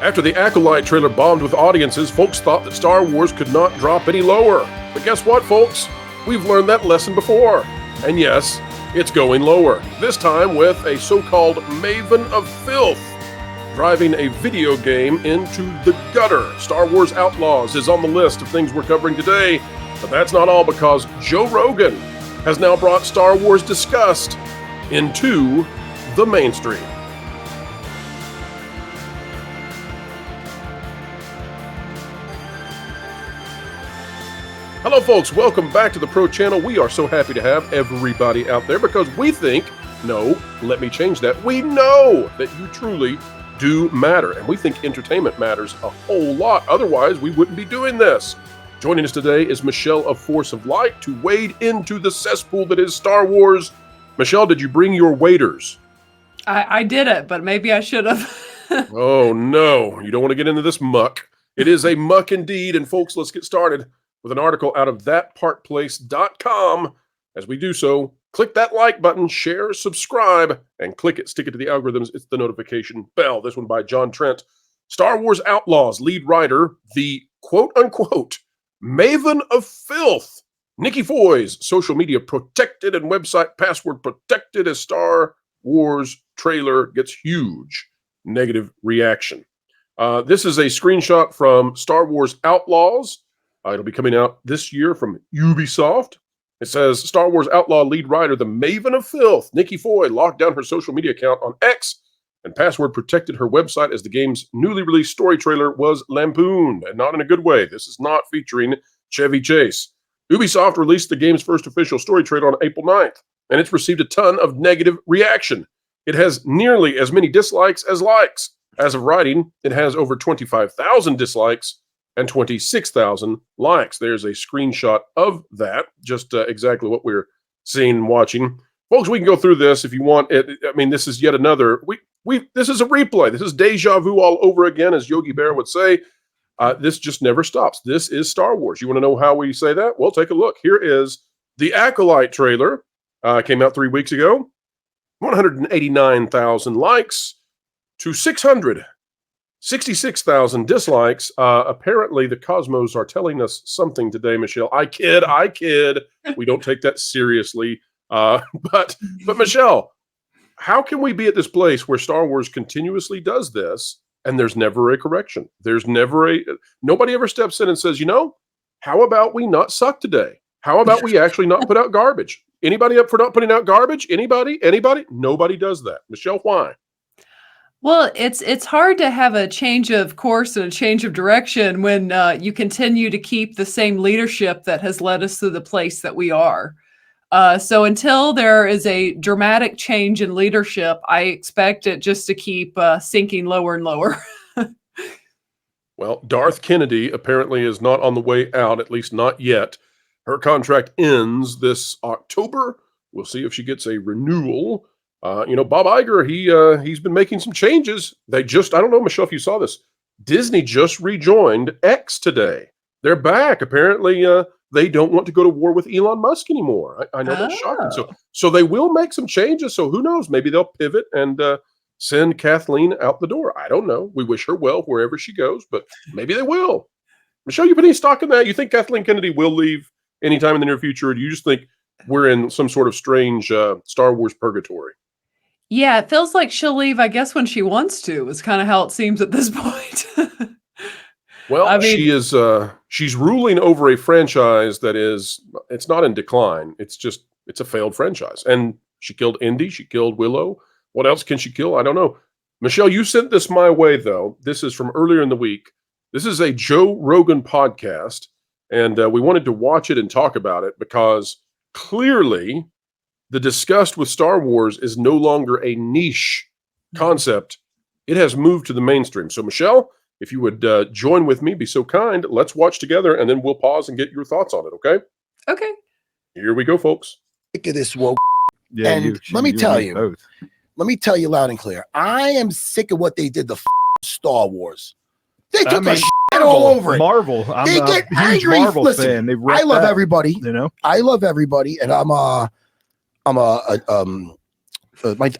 After the Acolyte trailer bombed with audiences, folks thought that Star Wars could not drop any lower. But guess what, folks? We've learned that lesson before. And yes, it's going lower. This time with a so-called maven of filth driving a video game into the gutter. Star Wars Outlaws is on the list of things we're covering today. But that's not all, because Joe Rogan has now brought Star Wars disgust into the mainstream. Hello folks, welcome back to the Pro Channel. We are so happy to have everybody out there because we think, no, let me change that, we know that you truly do matter, and we think entertainment matters a whole lot. Otherwise, we wouldn't be doing this. Joining us today is Michelle of Force of Light to wade into the cesspool that is Star Wars. Michelle, did you bring your waders? I did it, but maybe I should have. Oh no, you don't want to get into this muck. It is a muck indeed, and folks, let's get started with an article out of thatpartplace.com. As we do so, click that like button, share, subscribe, and click it, stick it to the algorithms. It's the notification bell. This one by John Trent. Star Wars Outlaws lead writer, the quote-unquote maven of filth, Nikki Foy's social media protected and website password protected as Star Wars trailer gets huge negative reaction. This is a screenshot from Star Wars Outlaws. It'll be coming out this year from Ubisoft. It says, Star Wars Outlaw lead writer, the maven of filth, Nikki Foy, locked down her social media account on X and password protected her website as the game's newly released story trailer was lampooned, and not in a good way. This is not featuring Chevy Chase. Ubisoft released the game's first official story trailer on April 9th, and it's received a ton of negative reaction. It has nearly as many dislikes as likes. As of writing, it has over 25,000 dislikes and 26,000 likes. There's a screenshot of that, just exactly what we're seeing and watching. Folks, we can go through this if you want. I mean, this is yet another. This is a replay. This is deja vu all over again, as Yogi Bear would say. This just never stops. This is Star Wars. You want to know how we say that? Well, take a look. Here is the Acolyte trailer. Came out 3 weeks ago. 189,000 likes to 666,000 dislikes. Apparently, the Cosmos are telling us something today, Michelle. I kid. We don't take that seriously. But Michelle, how can we be at this place where Star Wars continuously does this and there's never a correction? There's never nobody ever steps in and says, you know, how about we not suck today? How about we actually not put out garbage? Anybody up for not putting out garbage? Anybody? Nobody does that. Michelle, why? Well, it's hard to have a change of course and a change of direction when you continue to keep the same leadership that has led us to the place that we are. So until there is a dramatic change in leadership, I expect it just to keep sinking lower and lower. Well, Darth Kennedy apparently is not on the way out, at least not yet. Her contract ends this October. We'll see if she gets a renewal. Bob Iger, he's been making some changes. I don't know, Michelle, if you saw this. Disney just rejoined X today. They're back. Apparently, they don't want to go to war with Elon Musk anymore. I know that's shocking. So they will make some changes. So who knows? Maybe they'll pivot and send Kathleen out the door. I don't know. We wish her well wherever she goes, but maybe they will. Michelle, you put any stock in that? You think Kathleen Kennedy will leave anytime in the near future, or do you just think we're in some sort of strange Star Wars purgatory? Yeah, it feels like she'll leave, I guess, when she wants to, is kind of how it seems at this point. Well, I mean, she's ruling over a franchise that it's not in decline. It's a failed franchise. And she killed Indy. She killed Willow. What else can she kill? I don't know. Michelle, you sent this my way, though. This is from earlier in the week. This is a Joe Rogan podcast. And we wanted to watch it and talk about it because clearly the disgust with Star Wars is no longer a niche concept. It has moved to the mainstream. So, Michelle, if you would join with me, be so kind, let's watch together, and then we'll pause and get your thoughts on it, okay? Okay. Here we go, folks. Look at this woke. Yeah, and let me tell you loud and clear, I am sick of what they did to Star Wars. They took a shit all over it. Marvel. They get angry. Marvel Listen, fan. I love everybody. You know, I love everybody, and I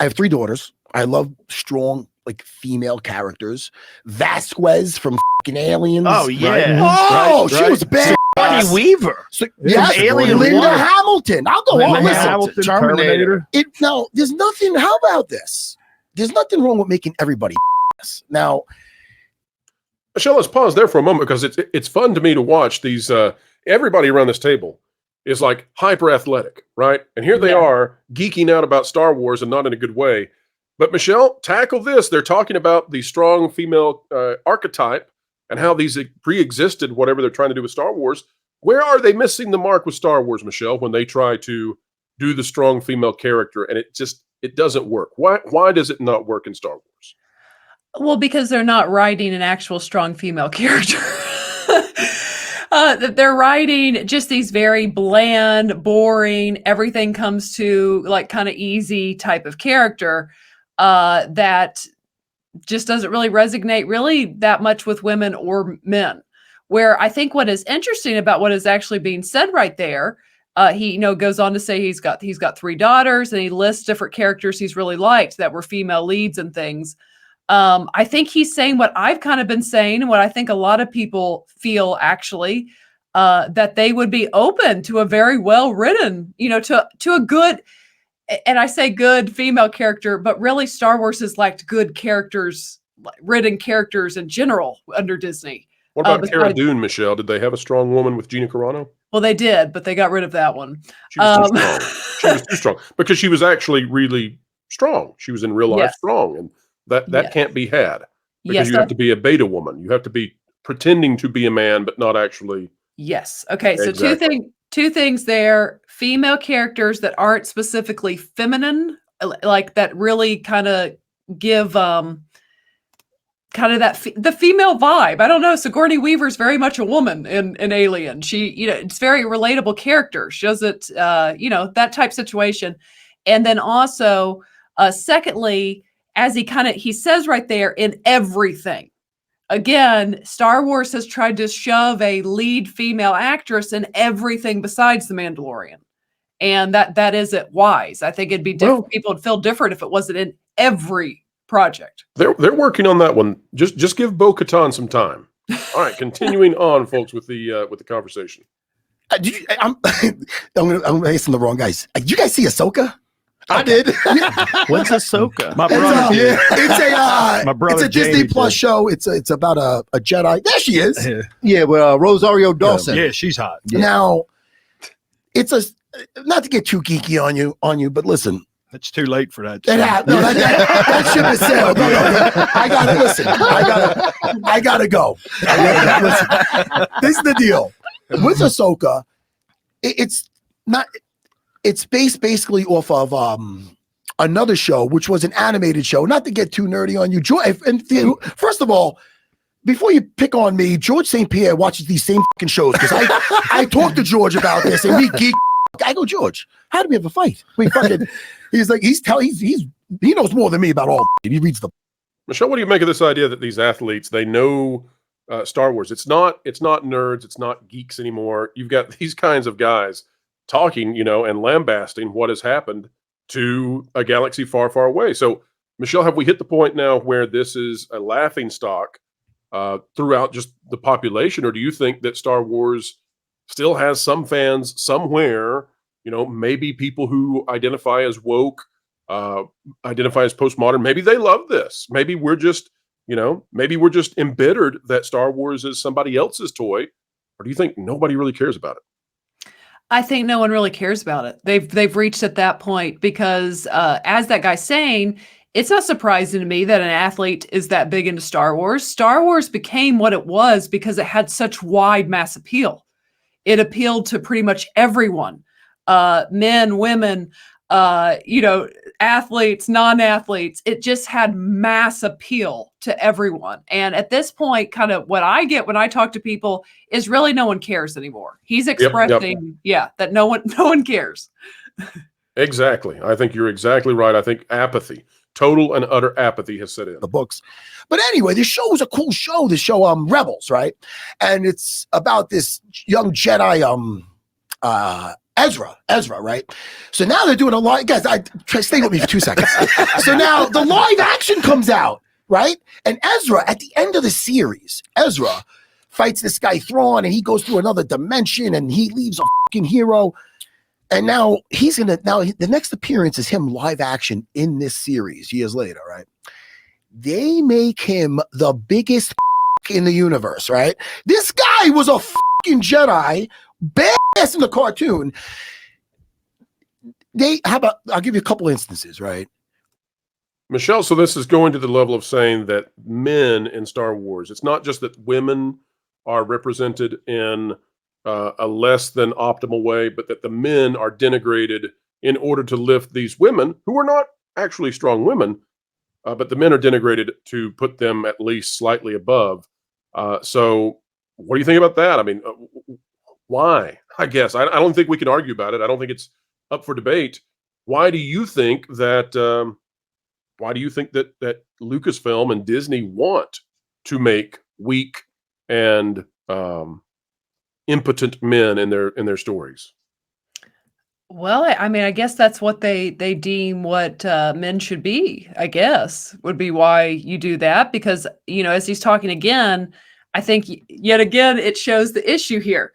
have 3 daughters. I love strong like female characters. Vasquez from fucking Aliens. Oh yeah. Right? Oh, she was bad. Sigourney Weaver. So, yes, Alien Linda One. Hamilton. I'll go Linda on. Listen, Hamilton, Terminator. no, there's nothing. How about this? There's nothing wrong with making everybody now. Michelle, let's pause there for a moment because it's fun to me to watch these. Everybody around this table is like hyper athletic, right? And here they are geeking out about Star Wars and not in a good way. But Michelle, tackle this. They're talking about the strong female archetype and how these pre-existed whatever they're trying to do with Star Wars. Where are they missing the mark with Star Wars, Michelle, when they try to do the strong female character and it doesn't work? Why does it not work in Star Wars? Well, because they're not writing an actual strong female character. They're writing just these very bland, boring, everything comes to like kind of easy type of character that just doesn't really resonate really that much with women or men. Where I think what is interesting about what is actually being said right there, he goes on to say he's got 3 daughters and he lists different characters he's really liked that were female leads and things. I think he's saying what I've kind of been saying and what I think a lot of people feel actually, that they would be open to a very well written, to a good, and I say good female character, but really Star Wars has liked good characters, written characters in general under Disney. What about Cara Dune, Michelle? Did they have a strong woman with Gina Carano? Well, they did, but they got rid of that one. She was too strong. She was too strong because she was actually really strong. She was in real life strong, and that can't be had because you have to be a beta woman. You have to be pretending to be a man, but not actually. Yes. Okay. So two things there. Female characters that aren't specifically feminine, like that really kind of give kind of the female vibe. I don't know. Sigourney Weaver is very much a woman in Alien. She, it's very relatable character. She does it, that type situation. And then also, secondly, as he says right there, in everything. Again, Star Wars has tried to shove a lead female actress in everything besides The Mandalorian. And that isn't wise. I think it'd be different. People would feel different if it wasn't in every project. They're working on that one. Just give Bo-Katan some time. All right, continuing on, folks, with the conversation. I'm gonna ask some of the wrong guys. Did you guys see Ahsoka? I did. What's Ahsoka? My brother. It's a Disney Plus show. It's about a Jedi. There she is. Yeah, well, Rosario Dawson. Yeah, she's hot. Yeah. Now, it's not to get too geeky on you, but listen. It's too late for that. That ship is sailed. No, I gotta listen. I gotta go. Listen. This is the deal with Ahsoka. It's based basically off of another show, which was an animated show. Not to get too nerdy on you, George. And first of all, before you pick on me, George St. Pierre watches these same fucking shows because I talked to George about this, and we geek. I go, George, how do we have a fight? We fucking. He's like, he knows more than me about all. He reads the. Michelle, what do you make of this idea that these athletes, they know Star Wars? It's not nerds, it's not geeks anymore. You've got these kinds of guys talking, and lambasting what has happened to a galaxy far, far away. So, Michelle, have we hit the point now where this is a laughing stock throughout just the population, or do you think that Star Wars still has some fans somewhere? Maybe people who identify as woke, identify as postmodern, maybe they love this. Maybe we're just, embittered that Star Wars is somebody else's toy. Or do you think nobody really cares about it? I think no one really cares about it. They've reached at that point because as that guy's saying, it's not surprising to me that an athlete is that big into Star Wars. Star Wars became what it was because it had such wide mass appeal. It appealed to pretty much everyone. Men, women, athletes, non-athletes. It just had mass appeal to everyone. And at this point, kind of what I get when I talk to people is really no one cares anymore. He's expressing, that no one cares. Exactly. I think you're exactly right. I think apathy, total and utter apathy has set in. The books. But anyway, this show is a cool show. This show, Rebels, right? And it's about this young Jedi, Ezra, right? So now they're doing a live, guys, stay with me for 2 seconds. So now the live action comes out. right? And Ezra, at the end of the series, Ezra fights this guy Thrawn, and he goes through another dimension, and he leaves a fucking hero. And now the next appearance is him live action in this series years later, right? They make him the biggest in the universe, right? This guy was a fucking Jedi, badass in the cartoon. I'll give you a couple instances, right? Michelle, so this is going to the level of saying that men in Star Wars, it's not just that women are represented in a less than optimal way, but that the men are denigrated in order to lift these women who are not actually strong women, but the men are denigrated to put them at least slightly above. So what do you think about that? I mean, why? I guess I don't think we can argue about it. I don't think it's up for debate. Why do you think that? Why do you think that Lucasfilm and Disney want to make weak and impotent men in their stories? Well, I mean, I guess that's what they deem what men should be, I guess, would be why you do that. Because, you know, as he's talking again, I think yet again, it shows the issue here.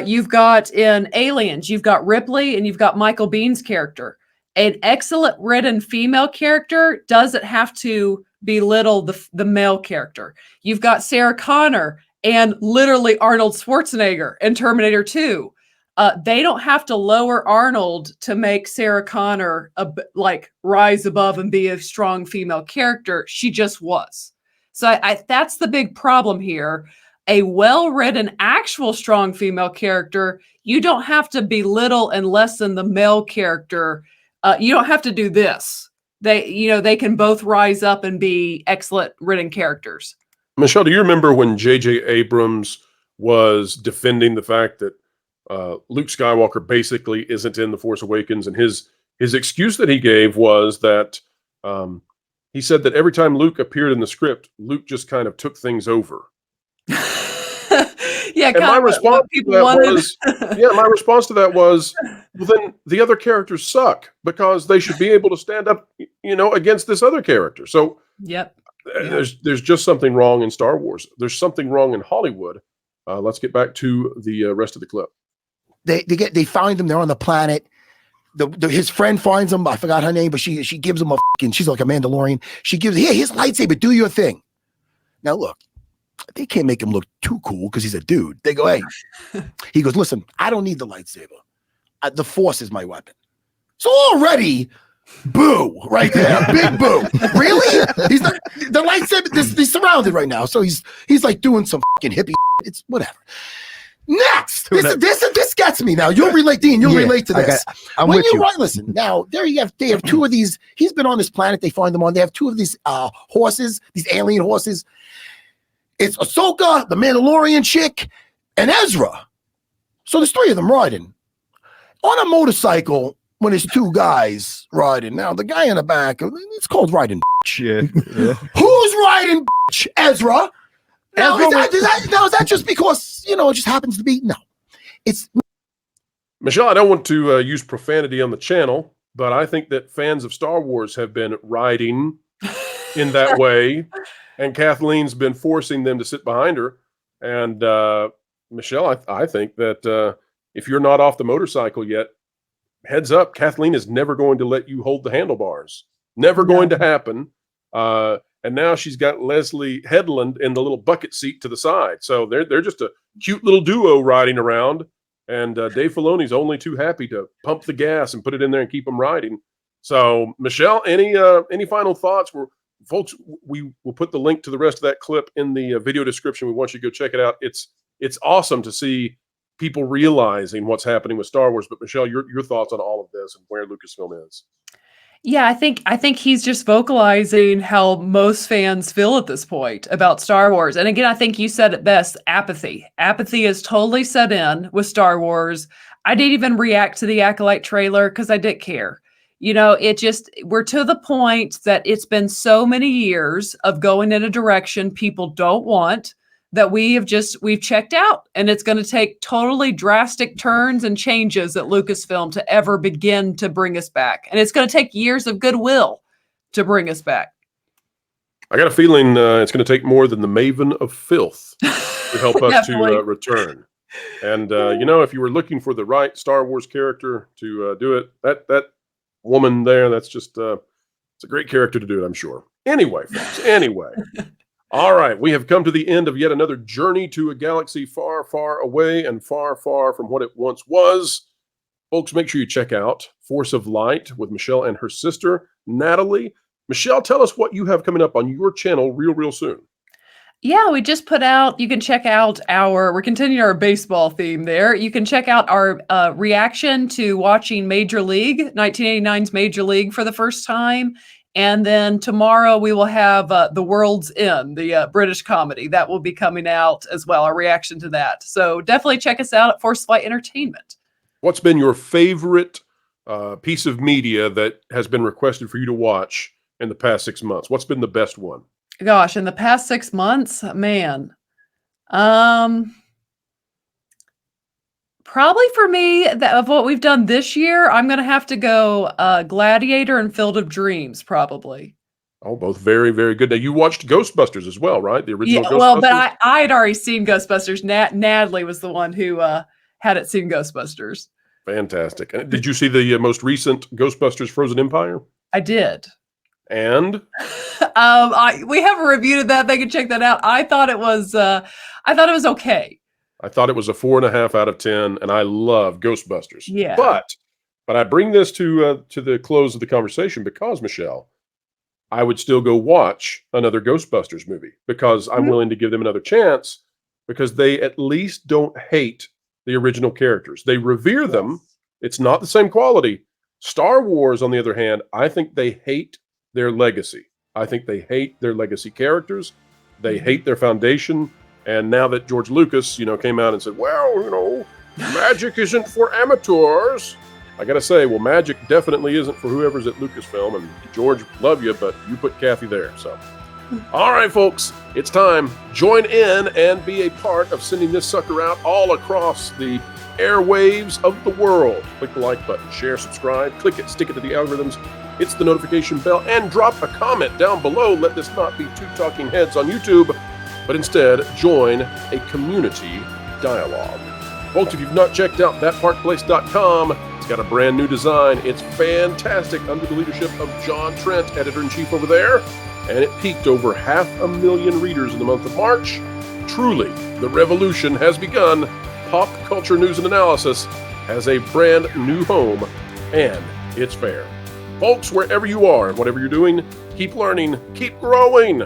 You've got in Aliens, you've got Ripley and you've got Michael Bihn's character. An excellent written female character doesn't have to belittle the male character. You've got Sarah Connor and literally Arnold Schwarzenegger in Terminator 2. They don't have to lower Arnold to make Sarah Connor rise above and be a strong female character. She just was. So that's the big problem here. A well-written, actual strong female character, you don't have to belittle and lessen the male character. You don't have to do this. They can both rise up and be excellent written characters. Michelle, do you remember when J.J. Abrams was defending the fact that Luke Skywalker basically isn't in The Force Awakens, and his excuse that he gave was that he said that every time Luke appeared in the script, Luke just kind of took things over. Yeah, and my response to that was, well, then the other characters suck because they should be able to stand up, against this other character. So yep. There's just something wrong in Star Wars. There's something wrong in Hollywood. Let's get back to the rest of the clip. They find them. They're on the planet. His friend finds him. I forgot her name, but she gives him she's like a Mandalorian. She gives his lightsaber. Do your thing. Now look, they can't make him look too cool because he's a dude. They go, hey. He goes, listen, I don't need the lightsaber. The Force is my weapon. So already, boo, right there, big boo. Really? He's the lightsaber. He's surrounded right now, so he's like doing some fucking hippie. It's whatever. Next, this gets me now. You'll relate, Dean. You'll relate to this. I'm with you. Listen, now they have two of these. He's been on this planet. They find them on. They have two of these horses, these alien horses. It's Ahsoka, the Mandalorian chick, and Ezra. So there's three of them riding on a motorcycle. When there's two guys riding, now the guy in the back, it's called riding. Yeah. Who's riding? Ezra. Now, is that just because, it just happens to be? No. It's Michelle, I don't want to use profanity on the channel, but I think that fans of Star Wars have been riding in that way, and Kathleen's been forcing them to sit behind her. And Michelle, I think that if you're not off the motorcycle yet, heads up, Kathleen is never going to let you hold the handlebars. Never going to happen. And now she's got Leslie Headland in the little bucket seat to the side. So they're just a cute little duo riding around. And Dave Filoni's only too happy to pump the gas and put it in there and keep them riding. So, Michelle, any final thoughts? Folks, we will put the link to the rest of that clip in the video description. We want you to go check it out. It's awesome to see people realizing what's happening with Star Wars. But Michelle, your thoughts on all of this and where Lucasfilm is? Yeah, I think he's just vocalizing how most fans feel at this point about Star Wars. And again, I think you said it best, apathy. Apathy is totally set in with Star Wars. I didn't even react to the Acolyte trailer because I didn't care. We're to the point that it's been so many years of going in a direction people don't want that we've checked out, and it's going to take totally drastic turns and changes at Lucasfilm to ever begin to bring us back. And it's going to take years of goodwill to bring us back. I got a feeling it's going to take more than the Maven of Filth to help us to return. And, if you were looking for the right Star Wars character to do it, that woman there, that's just, it's a great character to do it, I'm sure. Anyway, folks, all right, we have come to the end of yet another journey to a galaxy far, far away and far, far from what it once was. Folks, make sure you check out Force of Light with Michelle and her sister, Natalie. Michelle, tell us what you have coming up on your channel real soon. Yeah, we just put out, you can check out we're continuing our baseball theme there. You can check out our reaction to watching Major League, 1989's Major League for the first time. And then tomorrow we will have The World's End, the British comedy. That will be coming out as well, our reaction to that. So definitely check us out at Force Flight Entertainment. What's been your favorite piece of media that has been requested for you to watch in the past 6 months? What's been the best one? Gosh, in the past 6 months, man. Probably for me, of what we've done this year, I'm going to have to go Gladiator and Field of Dreams, probably. Oh, both very, very good. Now, you watched Ghostbusters as well, right? The original Ghostbusters? Well, but I'd already seen Ghostbusters. Natalie was the one who hadn't seen Ghostbusters. Fantastic. Did you see the most recent Ghostbusters Frozen Empire? I did. And? We haven't reviewed that. They can check that out. I thought it was okay. I thought it was a 4.5 out of 10, and I love Ghostbusters. Yeah. But I bring this to the close of the conversation because, Michelle, I would still go watch another Ghostbusters movie because I'm willing to give them another chance because they at least don't hate the original characters. They revere them. It's not the same quality. Star Wars, on the other hand, I think they hate their legacy. I think they hate their legacy characters. They hate their foundation. And now that George Lucas, came out and said, well, magic isn't for amateurs. I got to say, well, magic definitely isn't for whoever's at Lucasfilm. And George, love you, but you put Kathy there. So, all right, folks, it's time. Join in and be a part of sending this sucker out all across the airwaves of the world. Click the like button, share, subscribe, click it, stick it to the algorithms, hit the notification bell, and drop a comment down below. Let this not be two talking heads on YouTube, but instead join a community dialogue. Folks, if you've not checked out thatparkplace.com, it's got a brand new design. It's fantastic under the leadership of John Trent, editor-in-chief over there, and it peaked over 500,000 readers in the month of March. Truly, the revolution has begun. Pop culture news and analysis has a brand new home, and it's fair. Folks, wherever you are and whatever you're doing, keep learning, keep growing,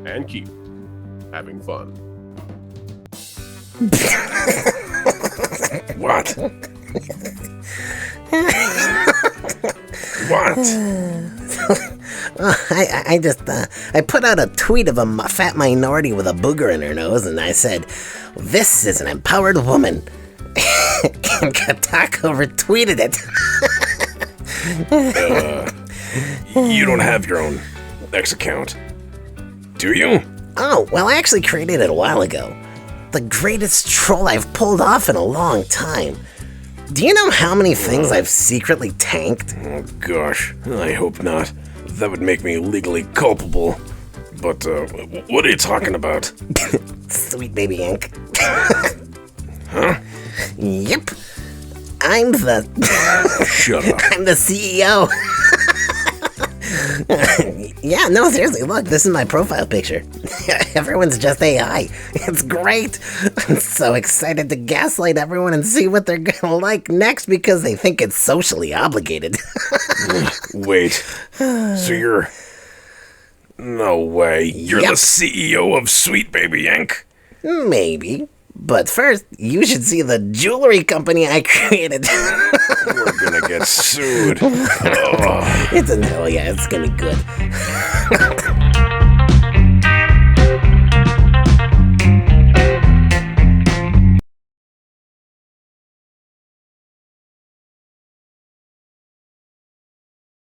and keep having fun. What? What? I just I put out a tweet of a fat minority with a booger in her nose, and I said, "This is an empowered woman." And Kocho retweeted it. You don't have your own X account, do you? Oh, well, I actually created it a while ago. The greatest troll I've pulled off in a long time. Do you know how many things I've secretly tanked? Oh, gosh, I hope not. That would make me legally culpable. But, what are you talking about? Sweet Baby Inc. Huh? Yep. I'm the... Shut up. I'm the CEO. Yeah, no, seriously, look, this is my profile picture. Everyone's just AI. It's great. I'm so excited to gaslight everyone and see what they're gonna like next because they think it's socially obligated. Wait, so you're... No way, you're the CEO of Sweet Baby Inc.? Maybe. But first, you should see the jewelry company I created. We're gonna get sued. It's gonna be good.